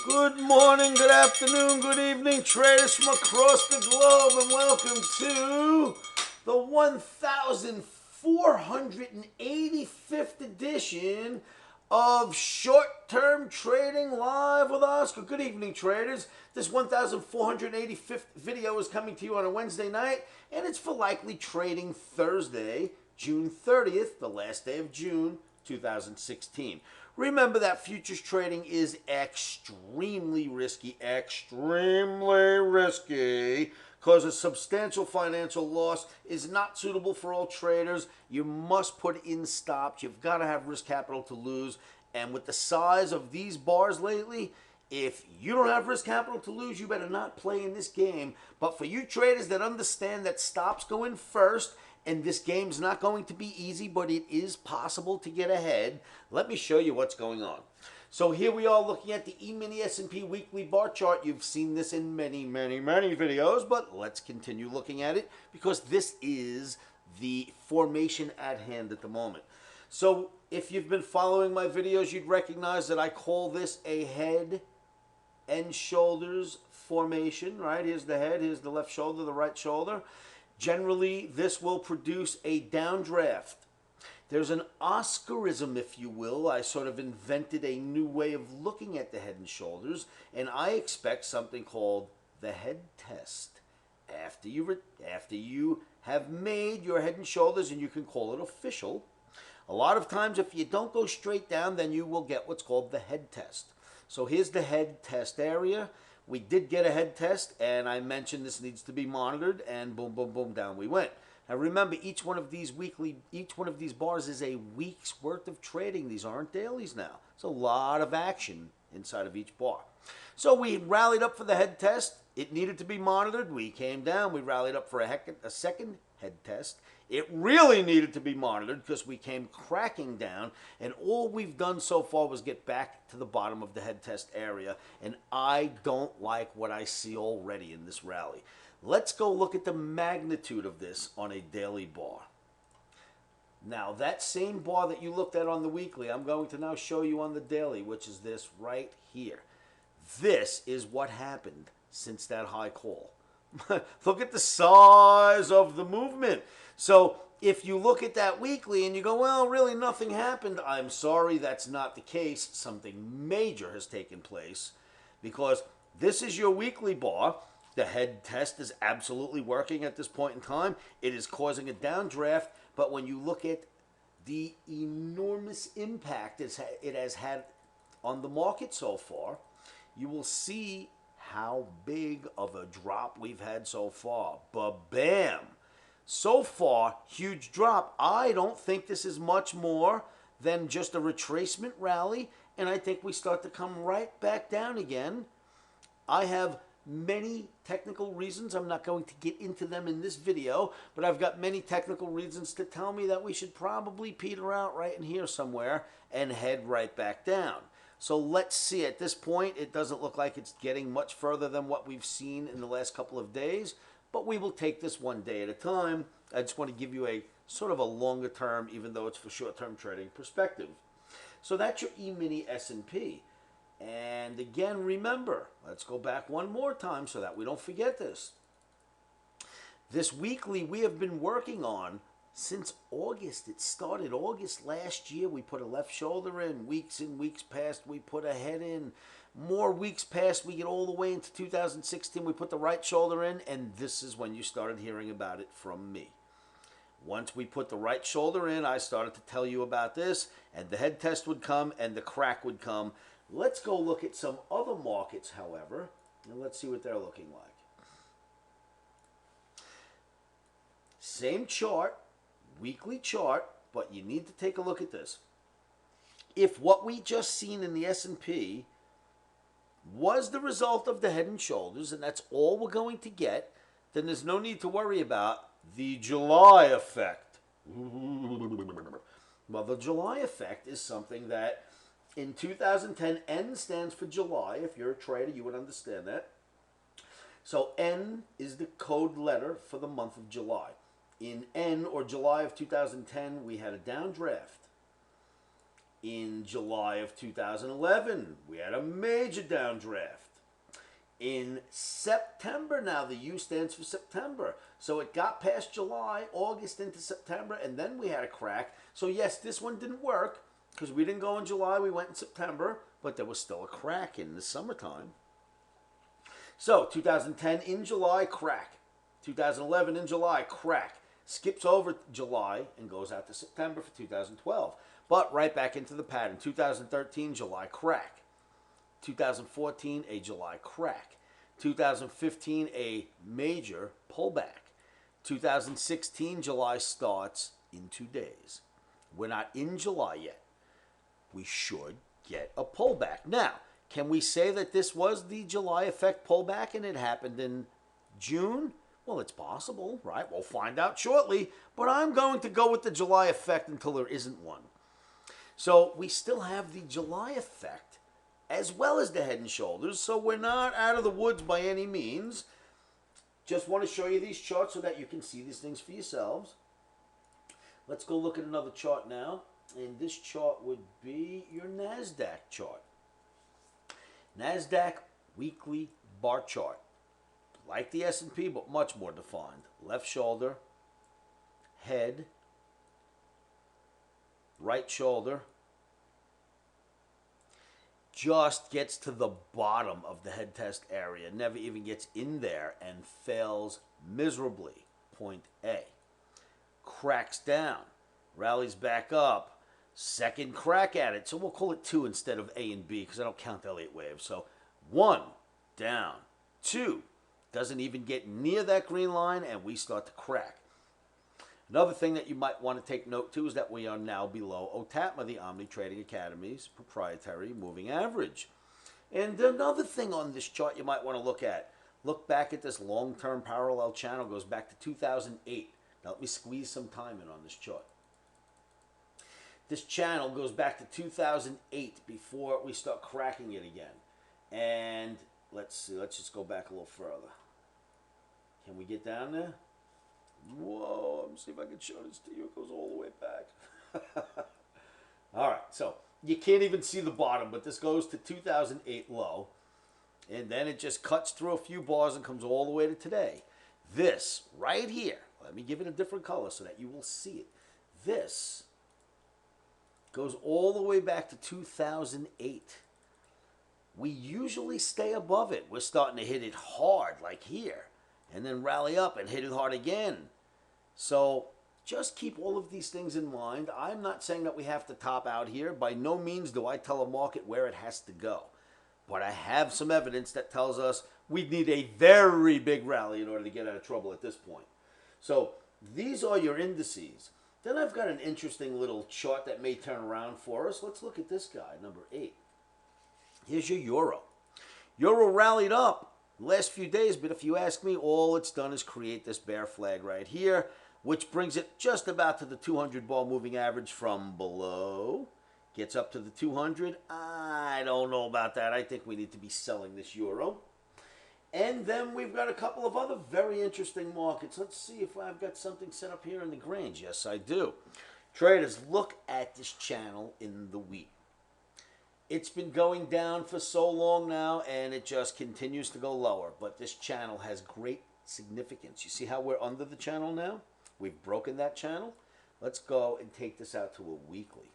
Good morning, good afternoon, good evening, traders from across the globe, and welcome to the 1485th edition of Short-Term Trading Live with Oscar. Good evening, traders. This 1485th video is coming to you on a Wednesday night, and it's for likely trading Thursday, June 30th, the last day of June 2016. Remember that futures trading is extremely risky, because a substantial financial loss is not suitable for all traders. You must put in stops. You've got to have risk capital to lose. And with the size of these bars lately, if you don't have risk capital to lose, you better not play in this game. But for you traders that understand that stops go in first, and this game's not going to be easy, but it is possible to get ahead, let me show you what's going on. So here we are looking at the emini S&P weekly bar chart. You've seen this in many videos, but let's continue looking at it because this is the formation at hand at the moment. So if you've been following my videos, you'd recognize that I call this a head and shoulders formation, right? Here's the head, here's the left shoulder, the right shoulder. Generally, this will produce a downdraft. There's an Oscarism, if you will. I sort of invented a new way of looking at the head and shoulders, and I expect something called the head test. After you have made your head and shoulders, and you can call it official, a lot of times if you don't go straight down, then you will get what's called the head test. So here's the head test area. We did get a head test, and I mentioned this needs to be monitored, and boom, boom, boom, down we went. Now remember, each one of these bars is a week's worth of trading. These aren't dailies now. It's a lot of action inside of each bar. So we rallied up for the head test. It needed to be monitored. We came down. We rallied up for a second head test. It really needed to be monitored because we came cracking down, and all we've done so far was get back to the bottom of the head test area, and I don't like what I see already in this rally. Let's go look at the magnitude of this on a daily bar. Now, that same bar that you looked at on the weekly, I'm going to now show you on the daily, which is this right here. This is what happened since that high call. Look at the size of the movement. So if you look at that weekly and you go, well, really nothing happened, I'm sorry, that's not the case. Something major has taken place because this is your weekly bar. The head test is absolutely working at this point in time. It is causing a downdraft, but when you look at the enormous impact it has had on the market so far, you will see how big of a drop we've had so far. Ba-bam! So far, huge drop. I don't think this is much more than just a retracement rally, and I think we start to come right back down again. I have many technical reasons. I'm not going to get into them in this video, but I've got many technical reasons to tell me that we should probably peter out right in here somewhere and head right back down. So let's see. At this point, it doesn't look like it's getting much further than what we've seen in the last couple of days, but we will take this one day at a time. I just want to give you a sort of a longer term, even though it's for short-term trading perspective. So that's your E-mini S&P. And again, remember, let's go back one more time so that we don't forget this. This weekly we have been working on since August. It started August last year. We put a left shoulder in. Weeks past, we put a head in. More weeks past, we get all the way into 2016. We put the right shoulder in, and this is when you started hearing about it from me. Once we put the right shoulder in, I started to tell you about this, and the head test would come, and the crack would come. Let's go look at some other markets, however, and let's see what they're looking like. Same chart, weekly chart, but you need to take a look at this. If what we just seen in the S&P was the result of the head and shoulders, and that's all we're going to get, then there's no need to worry about the July effect. Well, the July effect is something that in 2010, N stands for July. If you're a trader, you would understand that. So N is the code letter for the month of July. In N, or July of 2010, we had a downdraft. In July of 2011, we had a major downdraft. In September, now the U stands for September. So it got past July, August into September, and then we had a crack. So yes, this one didn't work because we didn't go in July, we went in September, but there was still a crack in the summertime. So 2010 in July, crack. 2011 in July, crack. Skips over July and goes out to September for 2012. But right back into the pattern. 2013, July, crack. 2014, a July crack. 2015, a major pullback. 2016, July starts in 2 days. We're not in July yet. We should get a pullback. Now, can we say that this was the July effect pullback and it happened in June? Well, it's possible, right? We'll find out shortly. But I'm going to go with the July effect until there isn't one. So we still have the July effect as well as the head and shoulders. So we're not out of the woods by any means. Just want to show you these charts so that you can see these things for yourselves. Let's go look at another chart now. And this chart would be your Nasdaq chart. Nasdaq weekly bar chart. Like the S&P, but much more defined. Left shoulder, head, right shoulder, just gets to the bottom of the head test area, never even gets in there and fails miserably. Point A. Cracks down, rallies back up, second crack at it. So we'll call it 2 instead of A and B because I don't count Elliott waves. So 1, down, 2, doesn't even get near that green line and we start to crack. Another thing that you might want to take note to is that we are now below OTAPMA, the Omni Trading Academy's proprietary moving average. And another thing on this chart you might want to look at. Look back at this long-term parallel channel. Goes back to 2008. Now let me squeeze some time in on this chart. This channel goes back to 2008 before we start cracking it again. And let's see. Let's just go back a little further. Can we get down there? Whoa, let me see if I can show this to you. It goes all the way back. All right, so you can't even see the bottom, but this goes to 2008 low. And then it just cuts through a few bars and comes all the way to today. This right here, let me give it a different color so that you will see it. This goes all the way back to 2008. We usually stay above it. We're starting to hit it hard like here. And then rally up and hit it hard again. So just keep all of these things in mind. I'm not saying that we have to top out here. By no means do I tell a market where it has to go. But I have some evidence that tells us we need a very big rally in order to get out of trouble at this point. So these are your indices. Then I've got an interesting little chart that may turn around for us. Let's look at this guy, number 8. Here's your euro. Euro rallied up last few days, but if you ask me, all it's done is create this bear flag right here, which brings it just about to the 200 ball moving average from below. Gets up to the 200. I don't know about that. I think we need to be selling this euro. And then we've got a couple of other very interesting markets. Let's see if I've got something set up here in the grains. Yes, I do. Traders, look at this channel in the wheat. It's been going down for so long now, and it just continues to go lower. But this channel has great significance. You see how we're under the channel now? We've broken that channel. Let's go and take this out to a weekly.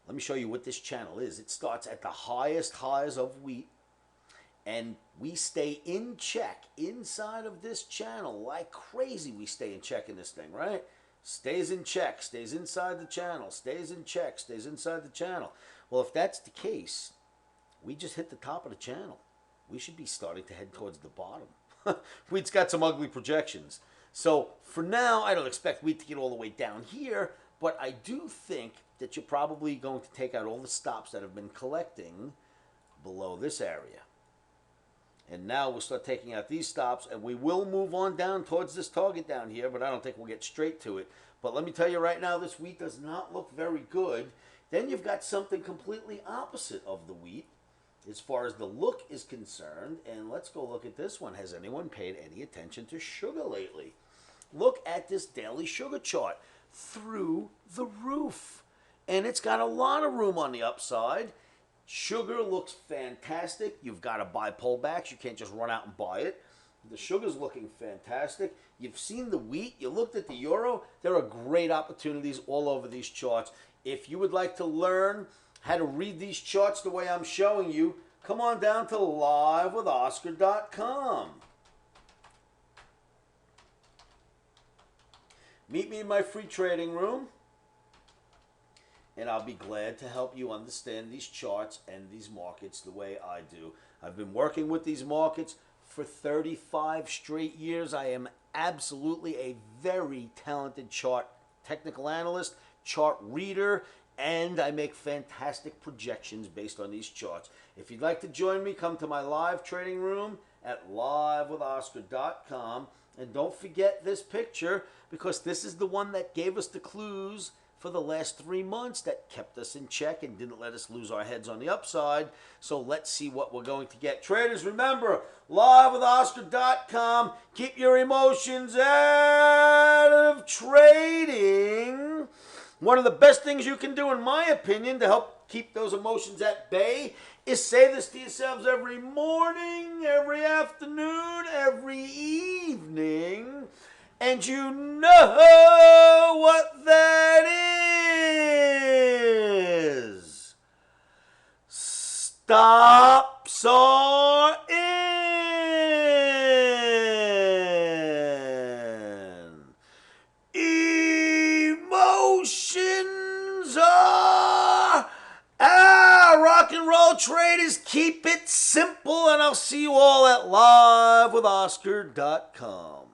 Let me show you what this channel is. It starts at the highest highs of wheat, and we stay in check inside of this channel like crazy. We stay in check in this thing, right? Stays in check, stays inside the channel, stays in check, stays inside the channel. Well, if that's the case, we just hit the top of the channel. We should be starting to head towards the bottom. Wheat's got some ugly projections. So for now, I don't expect wheat to get all the way down here, but I do think that you're probably going to take out all the stops that have been collecting below this area. And now we'll start taking out these stops, and we will move on down towards this target down here, but I don't think we'll get straight to it. But let me tell you right now, this wheat does not look very good. Then you've got something completely opposite of the wheat as far as the look is concerned. And let's go look at this one. Has anyone paid any attention to sugar lately? Look at this daily sugar chart. Through the roof. and it's got a lot of room on the upside. Sugar looks fantastic. You've got to buy pullbacks. You can't just run out and buy it. The sugar's looking fantastic. You've seen the wheat. You looked at the euro. There are great opportunities all over these charts. If you would like to learn how to read these charts the way I'm showing you, come on down to livewithoscar.com. Meet me in my free trading room, and I'll be glad to help you understand these charts and these markets the way I do. I've been working with these markets for 35 straight years. I am absolutely a very talented chart technical analyst, chart reader, and I make fantastic projections based on these charts. If you'd like to join me, come to my live trading room at livewithoscar.com. And don't forget this picture, because this is the one that gave us the clues for the last 3 months that kept us in check and didn't let us lose our heads on the upside. So let's see what we're going to get. Traders, remember, livewithoscar.com. Keep your emotions out of trading. One of the best things you can do, in my opinion, to help keep those emotions at bay is say this to yourselves every morning, every afternoon, every evening. And you know what that is. Stops are in. Emotions are out. Rock and roll traders, keep it simple, and I'll see you all at livewithoscar.com.